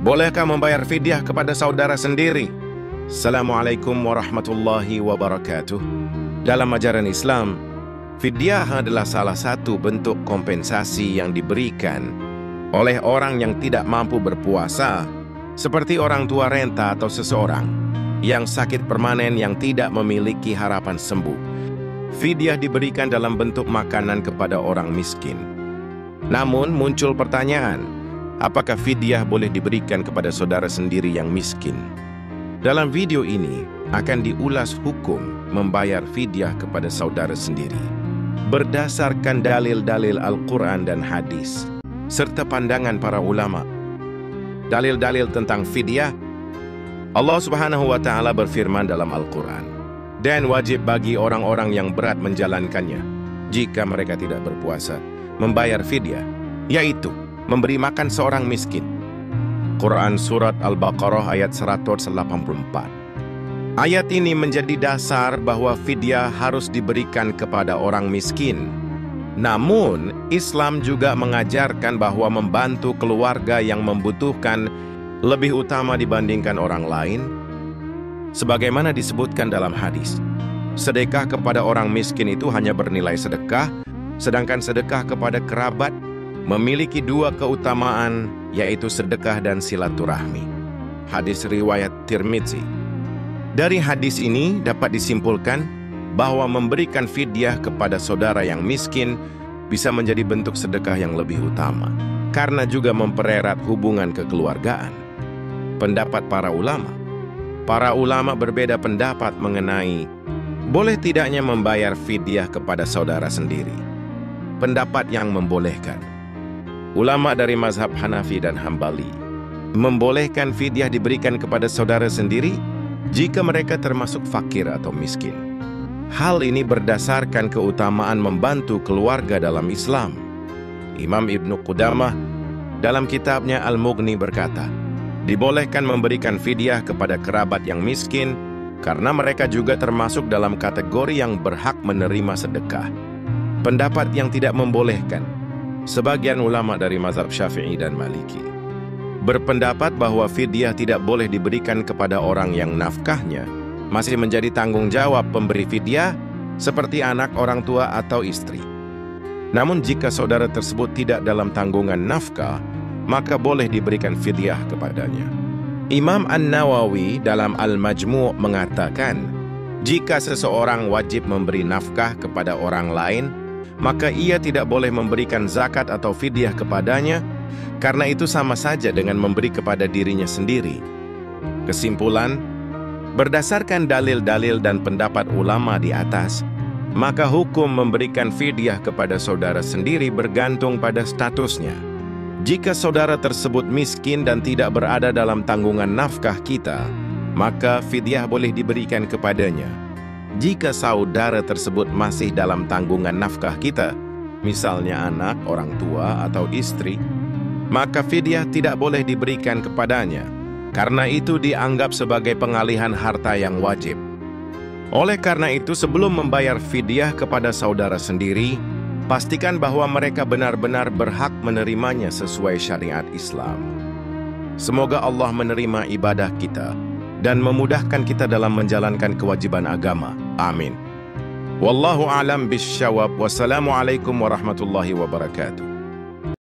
Bolehkah membayar fidyah kepada saudara sendiri? Assalamualaikum warahmatullahi wabarakatuh. Dalam ajaran Islam, fidyah adalah salah satu bentuk kompensasi yang diberikan oleh orang yang tidak mampu berpuasa, seperti orang tua renta atau seseorang yang sakit permanen yang tidak memiliki harapan sembuh. Fidyah diberikan dalam bentuk makanan kepada orang miskin. Namun muncul pertanyaan, apakah fidyah boleh diberikan kepada saudara sendiri yang miskin? Dalam video ini akan diulas hukum membayar fidyah kepada saudara sendiri berdasarkan dalil-dalil Al-Quran dan hadis serta pandangan para ulama. Dalil-dalil tentang fidyah. Allah Subhanahu wa Ta'ala berfirman dalam Al-Quran, dan wajib bagi orang-orang yang berat menjalankannya jika mereka tidak berpuasa membayar fidyah, yaitu memberi makan seorang miskin. Quran Surat Al-Baqarah ayat 184. Ayat ini menjadi dasar bahwa fidyah harus diberikan kepada orang miskin. Namun, Islam juga mengajarkan bahwa membantu keluarga yang membutuhkan lebih utama dibandingkan orang lain. Sebagaimana disebutkan dalam hadis, sedekah kepada orang miskin itu hanya bernilai sedekah, sedangkan sedekah kepada kerabat memiliki dua keutamaan, yaitu sedekah dan silaturahmi. Hadis riwayat Tirmidzi. Dari hadis ini dapat disimpulkan bahwa memberikan fidyah kepada saudara yang miskin bisa menjadi bentuk sedekah yang lebih utama, karena juga mempererat hubungan kekeluargaan. Pendapat para ulama. Para ulama berbeda pendapat mengenai boleh tidaknya membayar fidyah kepada saudara sendiri. Pendapat yang membolehkan. Ulama dari mazhab Hanafi dan Hambali membolehkan fidyah diberikan kepada saudara sendiri jika mereka termasuk fakir atau miskin. Hal ini berdasarkan keutamaan membantu keluarga dalam Islam. Imam Ibnu Qudamah dalam kitabnya Al-Mughni berkata, dibolehkan memberikan fidyah kepada kerabat yang miskin karena mereka juga termasuk dalam kategori yang berhak menerima sedekah. Pendapat yang tidak membolehkan, sebagian ulama dari mazhab Syafi'i dan Maliki berpendapat bahwa fidyah tidak boleh diberikan kepada orang yang nafkahnya masih menjadi tanggung jawab pemberi fidyah, seperti anak, orang tua, atau istri. Namun jika saudara tersebut tidak dalam tanggungan nafkah, maka boleh diberikan fidyah kepadanya. Imam An-Nawawi dalam Al-Majmu' mengatakan, jika seseorang wajib memberi nafkah kepada orang lain, maka ia tidak boleh memberikan zakat atau fidyah kepadanya, karena itu sama saja dengan memberi kepada dirinya sendiri. Kesimpulan, berdasarkan dalil-dalil dan pendapat ulama di atas, maka hukum memberikan fidyah kepada saudara sendiri bergantung pada statusnya. Jika saudara tersebut miskin dan tidak berada dalam tanggungan nafkah kita, maka fidyah boleh diberikan kepadanya. Jika saudara tersebut masih dalam tanggungan nafkah kita, misalnya anak, orang tua, atau istri, maka fidyah tidak boleh diberikan kepadanya, karena itu dianggap sebagai pengalihan harta yang wajib. Oleh karena itu, sebelum membayar fidyah kepada saudara sendiri, pastikan bahwa mereka benar-benar berhak menerimanya sesuai syariat Islam. Semoga Allah menerima ibadah kita dan memudahkan kita dalam menjalankan kewajiban agama. Amin. Wallahu a'lam bisyawab. Wassalamualaikum warahmatullahi wabarakatuh.